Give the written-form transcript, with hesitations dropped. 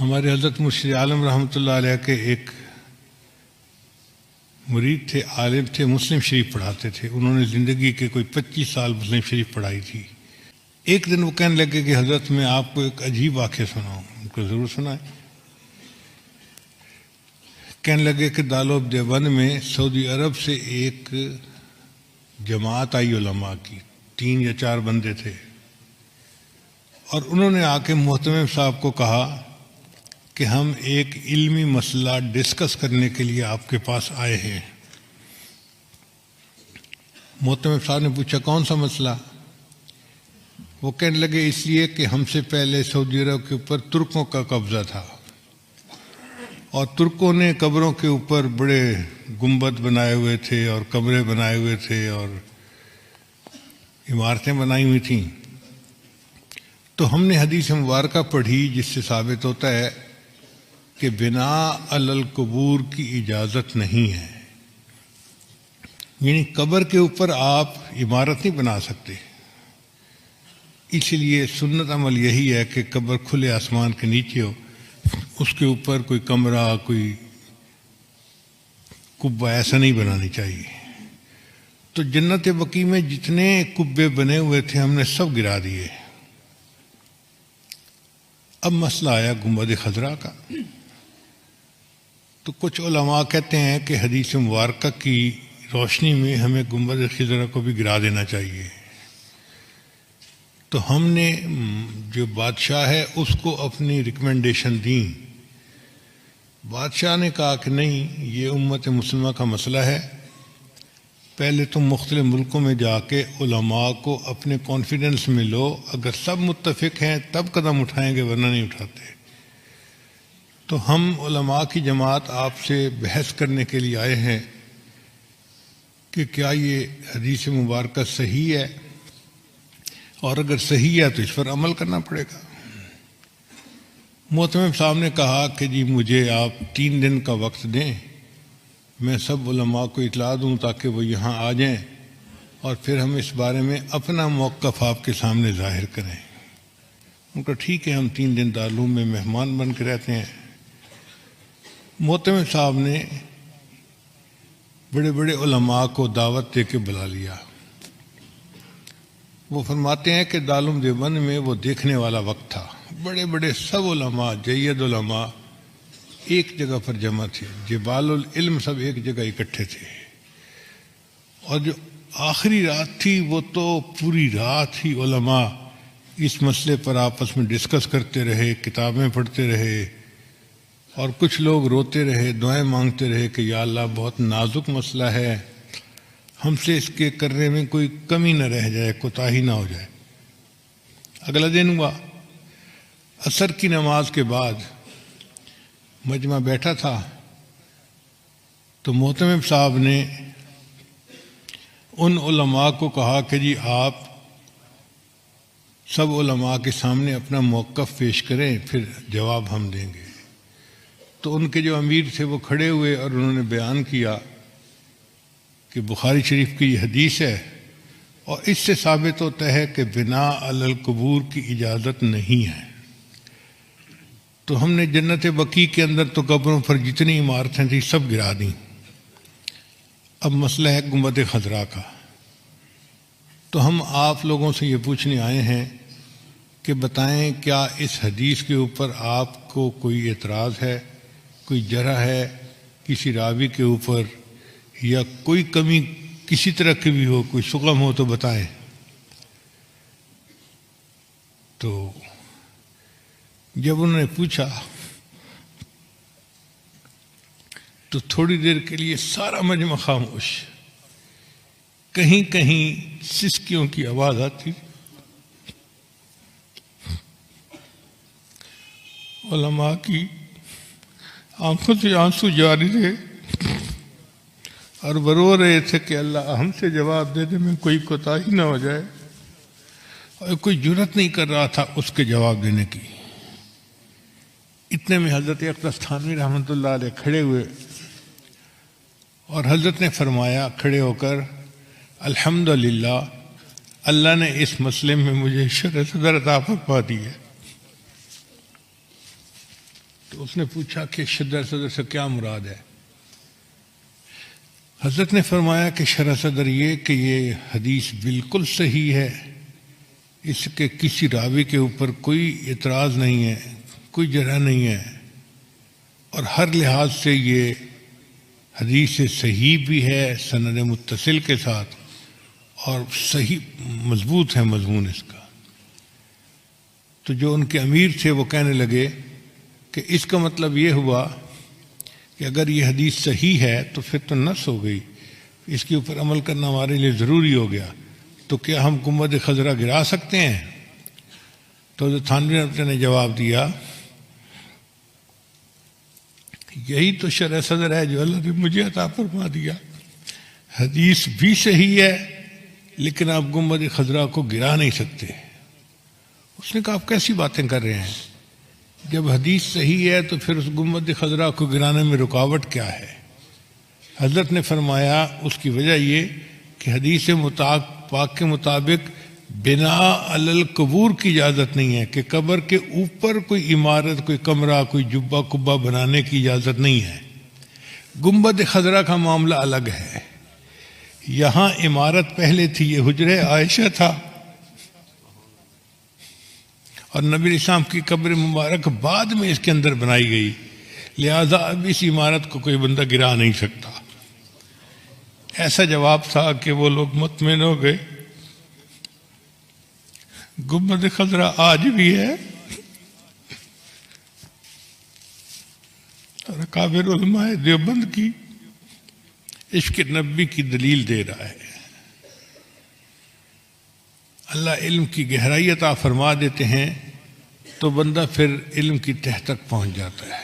ہمارے حضرت مرشد عالم رحمۃ اللہ علیہ کے ایک مرید تھے، عالم تھے، مسلم شریف پڑھاتے تھے. انہوں نے زندگی کے کوئی 25 سال مسلم شریف پڑھائی تھی. ایک دن وہ کہنے لگے کہ حضرت میں آپ کو ایک عجیب واقعہ سناؤں. ان کو ضرور سنائیں. کہنے لگے کہ دارالعلوم دیوبند میں سعودی عرب سے ایک جماعت آئی علماء کی، 3 یا 4 بندے تھے، اور انہوں نے آ کے محتمم صاحب کو کہا کہ ہم ایک علمی مسئلہ ڈسکس کرنے کے لیے آپ کے پاس آئے ہیں. محتمم صاحب نے پوچھا کون سا مسئلہ؟ وہ کہنے لگے اس لیے کہ ہم سے پہلے سعودی عرب کے اوپر ترکوں کا قبضہ تھا، اور ترکوں نے قبروں کے اوپر بڑے گنبد بنائے ہوئے تھے اور کمرے بنائے ہوئے تھے اور عمارتیں بنائی ہوئی تھیں. تو ہم نے حدیث مبارکہ پڑھی جس سے ثابت ہوتا ہے کہ بناء علی القبور کی اجازت نہیں ہے، یعنی قبر کے اوپر آپ عمارت نہیں بنا سکتے. اس لیے سنت عمل یہی ہے کہ قبر کھلے آسمان کے نیچے ہو، اس کے اوپر کوئی کمرہ، کوئی کبہ ایسا نہیں بنانی چاہیے. تو جنت بقیع میں جتنے کبے بنے ہوئے تھے ہم نے سب گرا دیے. اب مسئلہ آیا گنبد خضرا کا. تو کچھ علماء کہتے ہیں کہ حدیث مبارکہ کی روشنی میں ہمیں گنبد خضرا کو بھی گرا دینا چاہیے. تو ہم نے جو بادشاہ ہے اس کو اپنی ریکمنڈیشن دیں. بادشاہ نے کہا کہ نہیں، یہ امت مسلمہ کا مسئلہ ہے، پہلے تم مختلف ملکوں میں جا کے علماء کو اپنے کانفیڈنس میں لو، اگر سب متفق ہیں تب قدم اٹھائیں گے، ورنہ نہیں اٹھاتے. تو ہم علماء کی جماعت آپ سے بحث کرنے کے لیے آئے ہیں کہ کیا یہ حدیث مبارکہ صحیح ہے، اور اگر صحیح ہے تو اس پر عمل کرنا پڑے گا. محتمم صاحب نے کہا کہ جی مجھے آپ 3 دن کا وقت دیں، میں سب علماء کو اطلاع دوں تاکہ وہ یہاں آ جائیں، اور پھر ہم اس بارے میں اپنا موقف آپ کے سامنے ظاہر کریں. ان کا ٹھیک ہے، ہم 3 دن دارالعلوم میں مہمان بن کے رہتے ہیں. محتمم صاحب نے بڑے بڑے علماء کو دعوت دے کے بلا لیا. وہ فرماتے ہیں کہ دارالعلوم دیوبند میں وہ دیکھنے والا وقت تھا، بڑے بڑے سب علماء، جید علماء ایک جگہ پر جمع تھے، جبال العلم سب ایک جگہ اکٹھے تھے. اور جو آخری رات تھی وہ تو پوری رات ہی علماء اس مسئلے پر آپس میں ڈسکس کرتے رہے، کتابیں پڑھتے رہے، اور کچھ لوگ روتے رہے، دعائیں مانگتے رہے کہ یا اللہ بہت نازک مسئلہ ہے، ہم سے اس کے کرنے میں کوئی کمی نہ رہ جائے، کوتاہی نہ ہو جائے. اگلا دن ہوا، عصر کی نماز کے بعد مجمع بیٹھا تھا، تو محتمم صاحب نے ان علماء کو کہا کہ جی آپ سب علماء کے سامنے اپنا موقف پیش کریں، پھر جواب ہم دیں گے. تو ان کے جو امیر تھے وہ کھڑے ہوئے اور انہوں نے بیان کیا کہ بخاری شریف کی یہ حدیث ہے، اور اس سے ثابت ہوتا ہے کہ بناء علی القبور کی اجازت نہیں ہے. تو ہم نے جنت بقیع کے اندر تو قبروں پر جتنی عمارتیں تھیں سب گرا دیں. اب مسئلہ ہے گنبد خضرا کا. تو ہم آپ لوگوں سے یہ پوچھنے آئے ہیں کہ بتائیں کیا اس حدیث کے اوپر آپ کو کوئی اعتراض ہے، کوئی جرح ہے کسی راوی کے اوپر، یا کوئی کمی کسی طرح کی بھی ہو، کوئی شغم ہو تو بتائیں. تو جب انہوں نے پوچھا تو تھوڑی دیر کے لیے سارا مجمع خاموش. کہیں کہیں سسکیوں کی آواز آتی، علماء کی آنکھوں سے آنسو جاری رہے، اور وہ رو رہے تھے کہ اللہ ہم سے جواب دے دے، میں کوئی کوتاہی نہ ہو جائے. اور کوئی جرات نہیں کر رہا تھا اس کے جواب دینے کی. اتنے میں حضرت اقدس تھانوی رحمۃ اللہ علیہ کھڑے ہوئے، اور حضرت نے فرمایا کھڑے ہو کر، الحمدللہ اللہ نے اس مسئلے میں مجھے شرح صدر عطا فرما دی ہے. تو اس نے پوچھا کہ شرح صدر سے کیا مراد ہے؟ حضرت نے فرمایا کہ شرح صدر یہ کہ یہ حدیث بالکل صحیح ہے، اس کے کسی راوی کے اوپر کوئی اعتراض نہیں ہے، کوئی جرح نہیں ہے، اور ہر لحاظ سے یہ حدیث صحیح بھی ہے سند متصل کے ساتھ، اور صحیح مضبوط ہے مضمون اس کا۔ تو جو ان کے امیر تھے وہ کہنے لگے کہ اس کا مطلب یہ ہوا کہ اگر یہ حدیث صحیح ہے تو پھر تو نص ہو گئی، اس کے اوپر عمل کرنا ہمارے لیے ضروری ہو گیا، تو کیا ہم گنبد خضرا گرا سکتے ہیں؟ تو حضرت تھانوی رحمۃ اللہ نے جواب دیا، یہی تو شرح صدر ہے جو اللہ نے مجھے عطا فرما دیا، حدیث بھی صحیح ہے لیکن آپ گنبد خضرا کو گرا نہیں سکتے۔ اس نے کہا آپ کیسی باتیں کر رہے ہیں؟ جب حدیث صحیح ہے تو پھر اس گنبد خضرا کو گرانے میں رکاوٹ کیا ہے؟ حضرت نے فرمایا اس کی وجہ یہ کہ حدیث پاک کے مطابق بنا علی القبور کی اجازت نہیں ہے، کہ قبر کے اوپر کوئی عمارت، کوئی کمرہ، کوئی جبہ کبہ بنانے کی اجازت نہیں ہے۔ گنبد خضرا کا معاملہ الگ ہے، یہاں عمارت پہلے تھی، یہ حجرہ عائشہ تھا، اور نبی علیہ السلام کی قبر مبارک بعد میں اس کے اندر بنائی گئی، لہذا اب اس عمارت کو کوئی بندہ گرا نہیں سکتا۔ ایسا جواب تھا کہ وہ لوگ مطمئن ہو گئے۔ گنبد خضرا آج بھی ہے، اور اکابر علماء دیوبند کی عشق نبی کی دلیل دے رہا ہے۔ اللہ علم کی گہرائی عطا فرما دیتے ہیں تو بندہ پھر علم کی تہ تک پہنچ جاتا ہے۔